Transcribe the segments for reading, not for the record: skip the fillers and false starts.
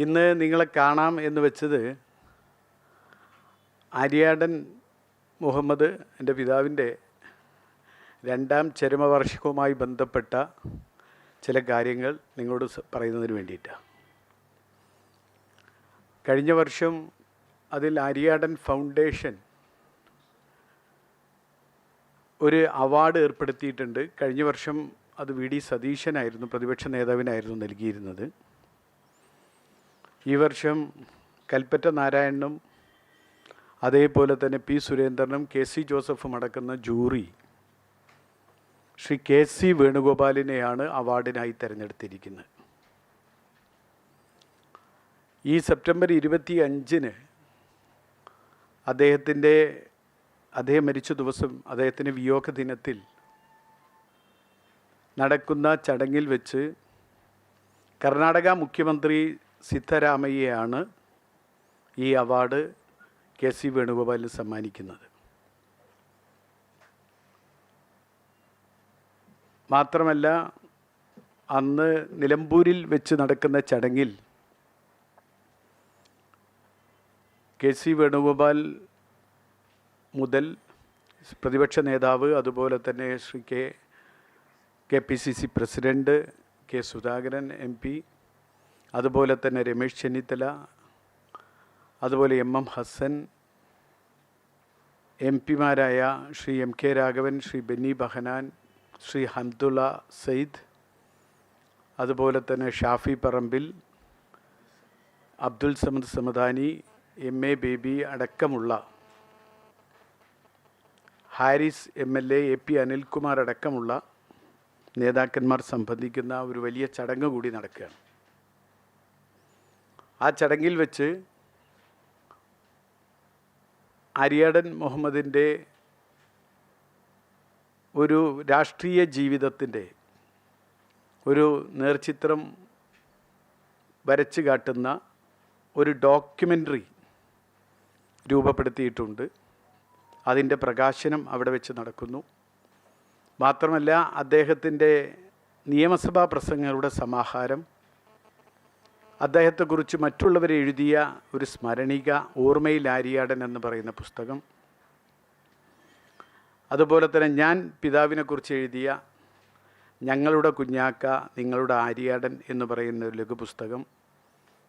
ഇന്ന് നിങ്ങളെ കാണാം എന്ന് വെച്ചത് ആര്യാടൻ മുഹമ്മദ് എൻ്റെ പിതാവിൻ്റെ 2ാം ചരമവാർഷികവുമായി ബന്ധപ്പെട്ട ചില കാര്യങ്ങൾ നിങ്ങളോട് പറയുന്നതിന് വേണ്ടിയിട്ടാണ്. കഴിഞ്ഞ വർഷം അതിൽ ആര്യാടൻ ഫൗണ്ടേഷൻ ഒരു അവാർഡ് ഏർപ്പെടുത്തിയിട്ടുണ്ട്. കഴിഞ്ഞ വർഷം അത് വി.ഡി. സതീശനായിരുന്നു, പ്രതിപക്ഷ നേതാവിനായിരുന്നു നൽകിയിരുന്നത്. ഈ വർഷം കൽപ്പറ്റ നാരായണനും അതേപോലെ തന്നെ പി. സുരേന്ദ്രനും കെ.സി. ജോസഫും അടക്കുന്ന ജൂറി ശ്രീ കെ.സി. വേണുഗോപാലിനെയാണ് അവാർഡിനായി തിരഞ്ഞെടുത്തിരിക്കുന്നത്. ഈ സെപ്റ്റംബർ 25-ന് അദ്ദേഹം മരിച്ച ദിവസം, അദ്ദേഹത്തിൻ്റെ വിയോഗ ദിനത്തിൽ നടക്കുന്ന ചടങ്ങിൽ വെച്ച് കർണാടക മുഖ്യമന്ത്രി സിദ്ധരാമയ്യയാണ് ഈ അവാർഡ് കെ.സി. വേണുഗോപാലിന് സമ്മാനിക്കുന്നത്. മാത്രമല്ല, അന്ന് നിലമ്പൂരിൽ വെച്ച് നടക്കുന്ന ചടങ്ങിൽ കെ.സി. വേണുഗോപാൽ മുതൽ പ്രതിപക്ഷ നേതാവ്, അതുപോലെ തന്നെ Shri KPCC. President K. Sudhakaran MP, അതുപോലെ തന്നെ രമേശ് ചെന്നിത്തല, അതുപോലെ M.M. ഹസൻ, MP-മാരായ ശ്രീ M.K. രാഘവൻ, ശ്രീ ബെന്നി ബഹനാൻ, ശ്രീ ഹംദുള്ള സയ്യിദ്, അതുപോലെ തന്നെ ഷാഫി പറമ്പിൽ, അബ്ദുൽ സമദ് സമദാനി, M.A. ബേബി അടക്കമുള്ള, ഹാരിസ് MLA, A.P. അനിൽകുമാർ അടക്കമുള്ള നേതാക്കന്മാർ സംബന്ധിക്കുന്ന ഒരു വലിയ ചടങ്ങ് കൂടി നടക്കുകയാണ്. ആ ചടങ്ങിൽ വെച്ച് ആര്യാടൻ മുഹമ്മദിൻ്റെ ഒരു രാഷ്ട്രീയ ജീവിതത്തിൻ്റെ ഒരു നേർചിത്രം വരച്ച് കാട്ടുന്ന ഒരു ഡോക്യുമെൻ്ററി രൂപപ്പെടുത്തിയിട്ടുണ്ട്. അതിൻ്റെ പ്രകാശനം അവിടെ വെച്ച് നടക്കുന്നു. മാത്രമല്ല, അദ്ദേഹത്തിൻ്റെ നിയമസഭാ പ്രസംഗങ്ങളുടെ സമാഹാരം, അദ്ദേഹത്തെക്കുറിച്ച് മറ്റുള്ളവരെ എഴുതിയ ഒരു സ്മരണിക ഓർമ്മയിൽ ആര്യാടൻ എന്ന് പറയുന്ന പുസ്തകം, അതുപോലെ തന്നെ ഞാൻ പിതാവിനെക്കുറിച്ച് എഴുതിയ ഞങ്ങളുടെ കുഞ്ഞാക്ക നിങ്ങളുടെ ആര്യാടൻ എന്ന് പറയുന്ന ഒരു ലഘുപുസ്തകം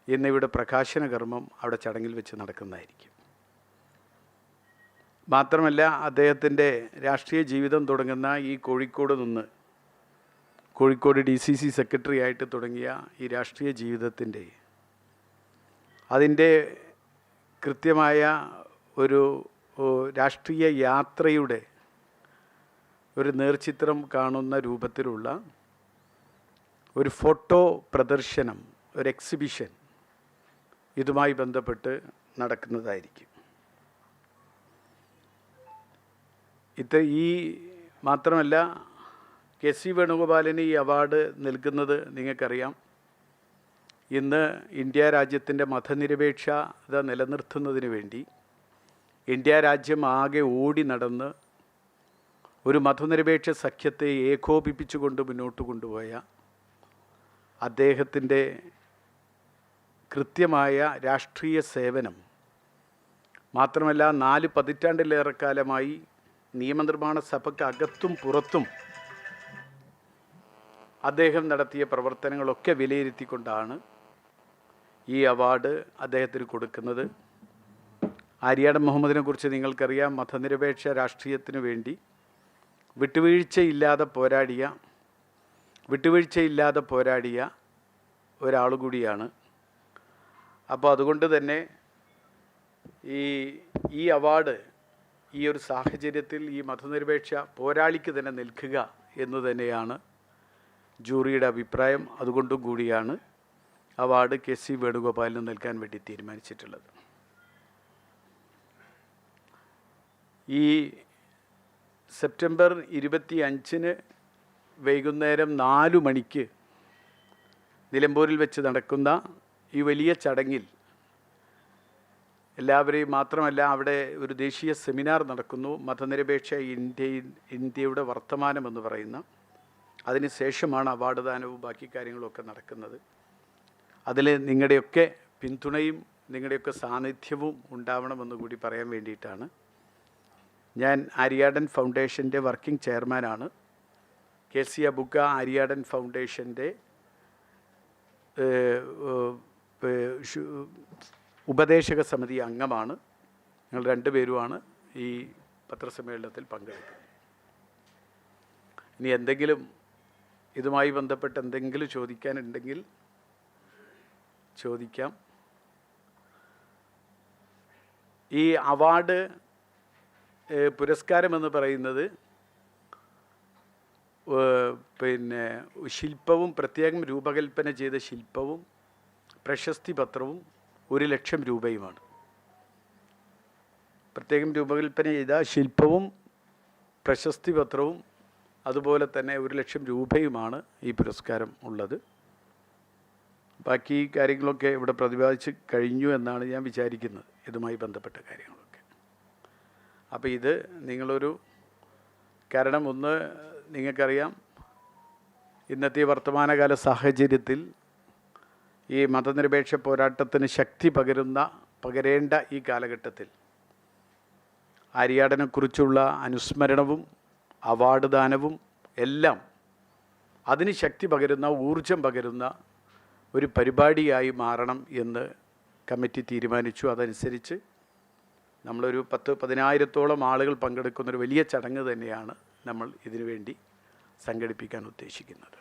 എന്നിവയുടെ പ്രകാശന കർമ്മം അവിടെ ചടങ്ങിൽ വെച്ച് നടക്കുന്നതായിരിക്കും. മാത്രമല്ല, അദ്ദേഹത്തിൻ്റെ രാഷ്ട്രീയ ജീവിതം തുടങ്ങുന്ന ഈ കോഴിക്കോട് നിന്ന്, കോഴിക്കോട് DCC സെക്രട്ടറി ആയിട്ട് തുടങ്ങിയ ഈ രാഷ്ട്രീയ ജീവിതത്തിൻ്റെ അതിൻ്റെ കൃത്യമായ ഒരു രാഷ്ട്രീയ യാത്രയുടെ ഒരു നേർചിത്രം കാണുന്ന രൂപത്തിലുള്ള ഒരു ഫോട്ടോ പ്രദർശനം, ഒരു എക്സിബിഷൻ ഇതുമായി ബന്ധപ്പെട്ട് നടക്കുന്നതായിരിക്കും. മാത്രമല്ല, കെ.സി. വേണുഗോപാലിന് ഈ അവാർഡ് നൽകുന്നത് നിങ്ങൾക്കറിയാം. ഇന്ന് ഇന്ത്യ രാജ്യത്തിൻ്റെ മതനിരപേക്ഷത നിലനിർത്തുന്നതിന് വേണ്ടി ഇന്ത്യ രാജ്യം ആകെ ഓടി നടന്ന് ഒരു മതനിരപേക്ഷ സഖ്യത്തെ ഏകോപിപ്പിച്ചുകൊണ്ട് മുന്നോട്ട് കൊണ്ടുപോയ അദ്ദേഹത്തിൻ്റെ കൃത്യമായ രാഷ്ട്രീയ സേവനം, മാത്രമല്ല 4 പതിറ്റാണ്ടിലേറെക്കാലമായി നിയമനിർമ്മാണ സഭയ്ക്ക് അകത്തും പുറത്തും അദ്ദേഹം നടത്തിയ പ്രവർത്തനങ്ങളൊക്കെ വിലയിരുത്തിക്കൊണ്ടാണ് ഈ അവാർഡ് അദ്ദേഹത്തിന് കൊടുക്കുന്നത്. ആര്യാടൻ മുഹമ്മദിനെ കുറിച്ച് നിങ്ങൾക്കറിയാം. മതനിരപേക്ഷ രാഷ്ട്രീയത്തിന് വേണ്ടി വിട്ടുവീഴ്ചയില്ലാതെ പോരാടിയ ഒരാൾ കൂടിയാണ്. അപ്പോൾ അതുകൊണ്ട് തന്നെ ഈ അവാർഡ് ഈ ഒരു സാഹചര്യത്തിൽ ഈ മതനിരപേക്ഷ പോരാളിക്ക് തന്നെ നിൽക്കുക എന്ന് തന്നെയാണ് ജൂറിയുടെ അഭിപ്രായം. അതുകൊണ്ടും കൂടിയാണ് അവാർഡ് കെ.സി. വേണുഗോപാലിന് നൽകാൻ വേണ്ടി തീരുമാനിച്ചിട്ടുള്ളത്. ഈ സെപ്റ്റംബർ 25-ന് വൈകുന്നേരം 4 മണിക്ക് നിലമ്പൂരിൽ വെച്ച് നടക്കുന്ന ഈ വലിയ ചടങ്ങിൽ എല്ലാവരെയും, മാത്രമല്ല അവിടെ ഒരു ദേശീയ സെമിനാർ നടക്കുന്നു, മതനിരപേക്ഷ ഇന്ത്യയുടെ വർത്തമാനം എന്ന് പറയുന്ന. അതിനുശേഷമാണ് അവാർഡ് ദാനവും ബാക്കി കാര്യങ്ങളൊക്കെ നടക്കുന്നത്. അതിൽ നിങ്ങളുടെയൊക്കെ പിന്തുണയും നിങ്ങളുടെയൊക്കെ സാന്നിധ്യവും ഉണ്ടാവണമെന്ന് കൂടി പറയാൻ വേണ്ടിയിട്ടാണ്. ഞാൻ ആര്യാടൻ ഫൗണ്ടേഷൻ്റെ വർക്കിംഗ് ചെയർമാനാണ്. കെ സി അബുക്ക ആര്യാടൻ ഫൗണ്ടേഷൻ്റെ ഉപദേശക സമിതി അംഗമാണ്. ഞങ്ങൾ രണ്ടുപേരുമാണ് ഈ പത്രസമ്മേളനത്തിൽ പങ്കെടുക്കുന്നത്. ഇനി എന്തെങ്കിലും ഇതുമായി ബന്ധപ്പെട്ട് എന്തെങ്കിലും ചോദിക്കാനുണ്ടെങ്കിൽ ചോദിക്കാം. ഈ അവാർഡ് പുരസ്കാരമെന്ന് പറയുന്നത് പിന്നെ ശില്പവും പ്രത്യേകം രൂപകൽപ്പന ചെയ്ത ശില്പവും പ്രശസ്തി പത്രവും 1,00,000 രൂപയുമാണ്. പ്രത്യേകം രൂപകൽപ്പന ചെയ്ത ശില്പവും പ്രശസ്തി പത്രവും അതുപോലെ തന്നെ 1,00,000 രൂപയുമാണ് ഈ പുരസ്കാരം ഉള്ളത്. ബാക്കി കാര്യങ്ങളൊക്കെ ഇവിടെ പ്രതിപാദിച്ച് കഴിഞ്ഞു എന്നാണ് ഞാൻ വിചാരിക്കുന്നത്, ഇതുമായി ബന്ധപ്പെട്ട കാര്യങ്ങളൊക്കെ. അപ്പോൾ ഇത് നിങ്ങളൊരു കാരണം ഒന്ന് നിങ്ങൾക്കറിയാം, ഇന്നത്തെ വർത്തമാനകാല സാഹചര്യത്തിൽ ഈ മതനിരപേക്ഷ പോരാട്ടത്തിന് ശക്തി പകരേണ്ട ഈ കാലഘട്ടത്തിൽ ആര്യാടനെക്കുറിച്ചുള്ള അനുസ്മരണവും അവാർഡ് ദാനവും എല്ലാം അതിന് ശക്തി പകരുന്ന, ഊർജം പകരുന്ന ഒരു പരിപാടിയായി മാറണം എന്ന് കമ്മിറ്റി തീരുമാനിച്ചു. അതനുസരിച്ച് നമ്മളൊരു 10,000-15,000 ആളുകൾ പങ്കെടുക്കുന്നൊരു വലിയ ചടങ്ങ് തന്നെയാണ് നമ്മൾ ഇതിനു വേണ്ടി സംഘടിപ്പിക്കാൻ ഉദ്ദേശിക്കുന്നത്.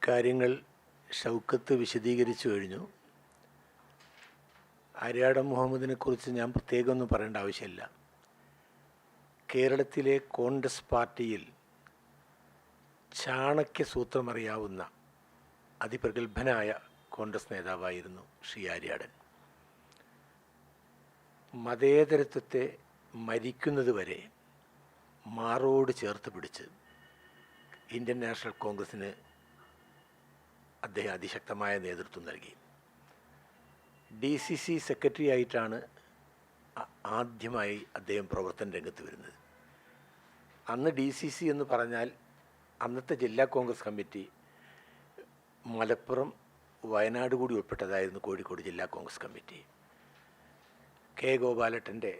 കാര്യങ്ങൾ ഷൗക്കത്ത് വിശദീകരിച്ചു കഴിഞ്ഞു. ആര്യാടൻ മുഹമ്മദിനെ കുറിച്ച് ഞാൻ പ്രത്യേകമൊന്നും പറയേണ്ട ആവശ്യമില്ല. കേരളത്തിലെ കോൺഗ്രസ് പാർട്ടിയിൽ ചാണക്യ സൂത്രമറിയാവുന്ന അതിപ്രഗത്ഭനായ കോൺഗ്രസ് നേതാവായിരുന്നു ശ്രീ ആര്യാടൻ. മതേതരത്വത്തെ മരിക്കുന്നതുവരെ മാറോട് ചേർത്ത് പിടിച്ച് ഇന്ത്യൻ നാഷണൽ കോൺഗ്രസ്സിന് അദ്ദേഹം അതിശക്തമായ നേതൃത്വം നൽകി. DCC സെക്രട്ടറി ആയിട്ടാണ് ആദ്യമായി അദ്ദേഹം പ്രവർത്തന രംഗത്ത് വരുന്നത്. അന്ന് DCC എന്ന് പറഞ്ഞാൽ അന്നത്തെ ജില്ലാ കോൺഗ്രസ് കമ്മിറ്റി മലപ്പുറം, വയനാട് കൂടി ഉൾപ്പെട്ടതായിരുന്നു കോഴിക്കോട് ജില്ലാ കോൺഗ്രസ് കമ്മിറ്റി. K. ഗോപാലട്ടൻ്റെ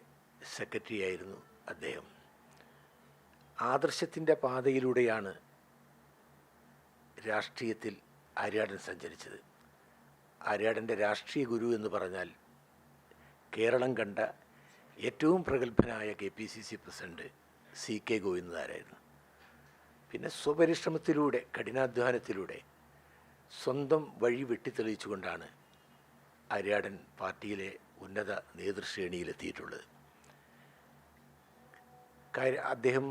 സെക്രട്ടറി ആയിരുന്നു അദ്ദേഹം. ആദർശത്തിൻ്റെ പാതയിലൂടെയാണ് രാഷ്ട്രീയത്തിൽ ആര്യാടൻ സഞ്ചരിച്ചത്. ആര്യാടൻ്റെ രാഷ്ട്രീയ ഗുരു എന്ന് പറഞ്ഞാൽ കേരളം കണ്ട ഏറ്റവും പ്രഗത്ഭനായ KPCC പ്രസിഡന്റ് CK ഗോവിന്ദനാരായിരുന്നു. പിന്നെ സ്വപരിശ്രമത്തിലൂടെ, കഠിനാധ്വാനത്തിലൂടെ സ്വന്തം വഴി വെട്ടിത്തെളിയിച്ചുകൊണ്ടാണ് ആര്യാടൻ പാർട്ടിയിലെ ഉന്നത നേതൃശ്രേണിയിലെത്തിയിട്ടുള്ളത്. അദ്ദേഹം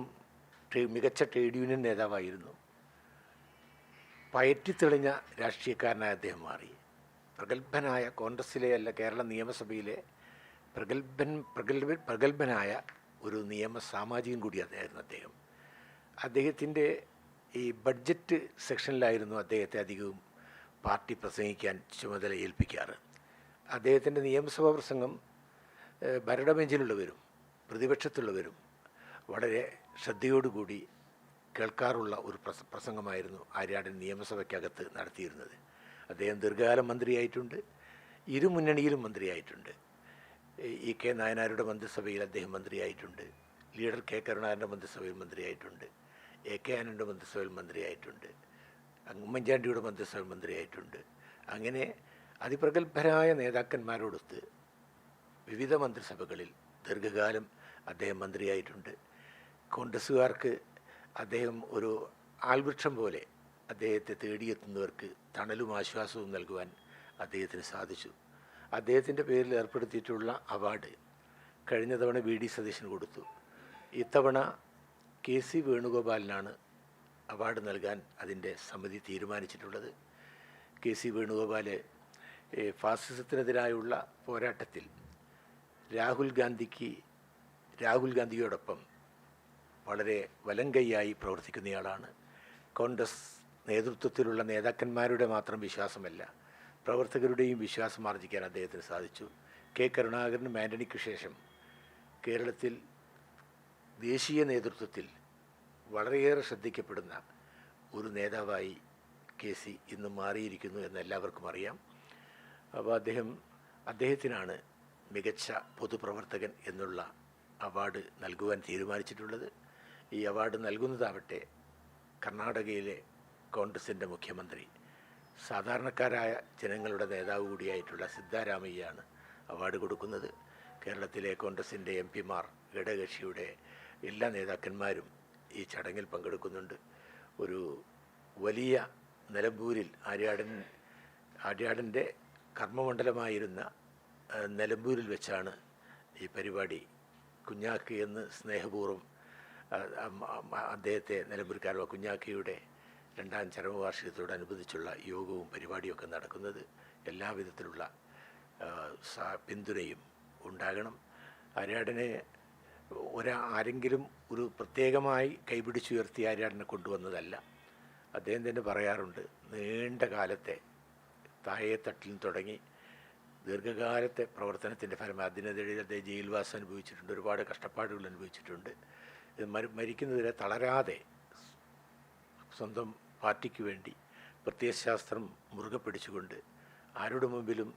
മികച്ച ട്രേഡ് യൂണിയൻ നേതാവായിരുന്നു. പയറ്റിത്തെളിഞ്ഞ രാഷ്ട്രീയക്കാരനായ അദ്ദേഹം മാറി. പ്രഗത്ഭനായ കോൺഗ്രസ്സിലെ അല്ല, കേരള നിയമസഭയിലെ പ്രഗത്ഭനായ ഒരു സാമാജികൻ കൂടിയായിരുന്നു അദ്ദേഹം. അദ്ദേഹത്തിൻ്റെ ഈ ബഡ്ജറ്റ് സെക്ഷനിലായിരുന്നു അദ്ദേഹത്തെ അധികവും പാർട്ടി പ്രസംഗിക്കാൻ ചുമതല ഏൽപ്പിക്കാറ്. അദ്ദേഹത്തിൻ്റെ നിയമസഭാ പ്രസംഗം ഭരണബെഞ്ചിലുള്ളവരും പ്രതിപക്ഷത്തുള്ളവരും വളരെ ശ്രദ്ധയോടുകൂടി കേൾക്കാറുള്ള ഒരു പ്രസംഗമായിരുന്നു ആര്യാടൻ നിയമസഭയ്ക്കകത്ത് നടത്തിയിരുന്നത്. അദ്ദേഹം ദീർഘകാലം മന്ത്രിയായിട്ടുണ്ട്, ഇരുമുന്നണിയിലും മന്ത്രിയായിട്ടുണ്ട്. E.K. നായനാരുടെ മന്ത്രിസഭയിൽ അദ്ദേഹം മന്ത്രിയായിട്ടുണ്ട്, ലീഡർ K. കരുണാകരൻ്റെ മന്ത്രിസഭയിൽ മന്ത്രിയായിട്ടുണ്ട്, A.K. ആനൻ്റെ മന്ത്രിസഭയിൽ മന്ത്രിയായിട്ടുണ്ട്, ഉമ്മൻചാണ്ടിയുടെ മന്ത്രിസഭയിൽ മന്ത്രിയായിട്ടുണ്ട്. അങ്ങനെ അതിപ്രഗത്ഭരായ നേതാക്കന്മാരോടൊത്ത് വിവിധ മന്ത്രിസഭകളിൽ ദീർഘകാലം അദ്ദേഹം മന്ത്രിയായിട്ടുണ്ട്. കോൺഗ്രസ്സുകാർക്ക് അദ്ദേഹം ഒരു ആൽവൃക്ഷം പോലെ അദ്ദേഹത്തെ തേടിയെത്തുന്നവർക്ക് തണലും ആശ്വാസവും നൽകുവാൻ അദ്ദേഹത്തിന് സാധിച്ചു. അദ്ദേഹത്തിൻ്റെ പേരിൽ ഏർപ്പെടുത്തിയിട്ടുള്ള അവാർഡ് കഴിഞ്ഞ തവണ VD സതീശന് കൊടുത്തു. ഇത്തവണ KC വേണുഗോപാലിനാണ് അവാർഡ് നൽകാൻ അതിൻ്റെ സമിതി തീരുമാനിച്ചിട്ടുള്ളത്. KC വേണുഗോപാൽ ഫാസിസത്തിനെതിരായുള്ള പോരാട്ടത്തിൽ രാഹുൽ ഗാന്ധിയോടൊപ്പം വളരെ വലങ്കൈയായി പ്രവർത്തിക്കുന്നയാളാണ്. കോൺഗ്രസ് നേതൃത്വത്തിലുള്ള നേതാക്കന്മാരുടെ മാത്രം വിശ്വാസമല്ല, പ്രവർത്തകരുടെയും വിശ്വാസം ആർജിക്കാൻ അദ്ദേഹത്തിന് സാധിച്ചു. K. കരുണാകരനും ആൻ്റണിക്ക് ശേഷം കേരളത്തിൽ ദേശീയ നേതൃത്വത്തിൽ വളരെയേറെ ശ്രദ്ധിക്കപ്പെടുന്ന ഒരു നേതാവായി KC ഇന്ന് മാറിയിരിക്കുന്നു എന്ന് എല്ലാവർക്കും അറിയാം. അപ്പോൾ അദ്ദേഹത്തിനാണ് മികച്ച പൊതുപ്രവർത്തകൻ എന്നുള്ള അവാർഡ് നൽകുവാൻ തീരുമാനിച്ചിട്ടുള്ളത്. ഈ അവാർഡ് നൽകുന്നതാവട്ടെ കർണാടകയിലെ കോൺഗ്രസിൻ്റെ മുഖ്യമന്ത്രി, സാധാരണക്കാരായ ജനങ്ങളുടെ നേതാവ് കൂടിയായിട്ടുള്ള സിദ്ധാരാമയ്യാണ് അവാർഡ് കൊടുക്കുന്നത്. കേരളത്തിലെ കോൺഗ്രസിൻ്റെ MP-മാർ, ഘടകകക്ഷിയുടെ എല്ലാ നേതാക്കന്മാരും ഈ ചടങ്ങിൽ പങ്കെടുക്കുന്നുണ്ട്. ഒരു വലിയ നിലമ്പൂരിൽ ആര്യാടൻ്റെ കർമ്മമണ്ഡലമായിരുന്ന നിലമ്പൂരിൽ വെച്ചാണ് ഈ പരിപാടി കുഞ്ഞാക്കി എന്ന് സ്നേഹപൂർവ്വം അദ്ദേഹത്തെ നിലമ്പൂർക്കാരോ കുഞ്ഞാക്കിയുടെ 2ാം ചരമവാർഷികത്തോടനുബന്ധിച്ചുള്ള യോഗവും പരിപാടിയൊക്കെ നടക്കുന്നത്. എല്ലാവിധത്തിലുള്ള പിന്തുണയും ഉണ്ടാകണം. ആര്യാടനെ ആരെങ്കിലും ഒരു പ്രത്യേകമായി കൈപിടിച്ചുയർത്തി ആര്യാടനെ കൊണ്ടുവന്നതല്ല. അദ്ദേഹം തന്നെ പറയാറുണ്ട്, നീണ്ട കാലത്തെ താഴെത്തട്ടിൽ തുടങ്ങി ദീർഘകാലത്തെ പ്രവർത്തനത്തിൻ്റെ ഫലമായി അതിനിടയിൽ അദ്ദേഹം ജയിൽവാസം അനുഭവിച്ചിട്ടുണ്ട്, ഒരുപാട് കഷ്ടപ്പാടുകൾ അനുഭവിച്ചിട്ടുണ്ട്. മരിക്കുന്നതിനെ തളരാതെ സ്വന്തം പാർട്ടിക്ക് വേണ്ടി പ്രത്യയശാസ്ത്രം മുറുകെ പിടിച്ചുകൊണ്ട് ആരുടെ മുമ്പിലും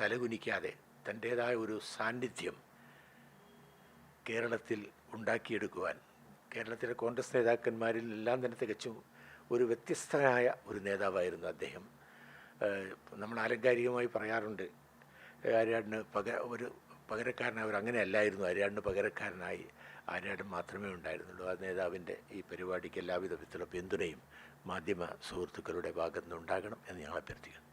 തലകുനിക്കാതെ തൻ്റേതായ ഒരു സാന്നിധ്യം കേരളത്തിൽ ഉണ്ടാക്കിയെടുക്കുവാൻ കേരളത്തിലെ കോൺഗ്രസ് നേതാക്കന്മാരിൽ എല്ലാം തന്നെ തികച്ചും ഒരു വ്യത്യസ്തനായ ഒരു നേതാവായിരുന്നു അദ്ദേഹം. നമ്മൾ ആലങ്കാരികമായി പറയാറുണ്ട്, ആര്യാടന് പകരക്കാരനായി അങ്ങനെ അല്ലായിരുന്നു. ആര്യാടന് പകരക്കാരനായി ആര്യാടൻ മാത്രമേ ഉണ്ടായിരുന്നുള്ളൂ. ആ നേതാവിൻ്റെ ഈ പരിപാടിക്ക് എല്ലാവിധ വിധത്തിലുള്ള പിന്തുണയും മാധ്യമ സുഹൃത്തുക്കളുടെ ഭാഗത്തുനിന്നുണ്ടാകണം എന്ന് ഞങ്ങൾ അഭ്യർത്ഥിക്കുന്നു.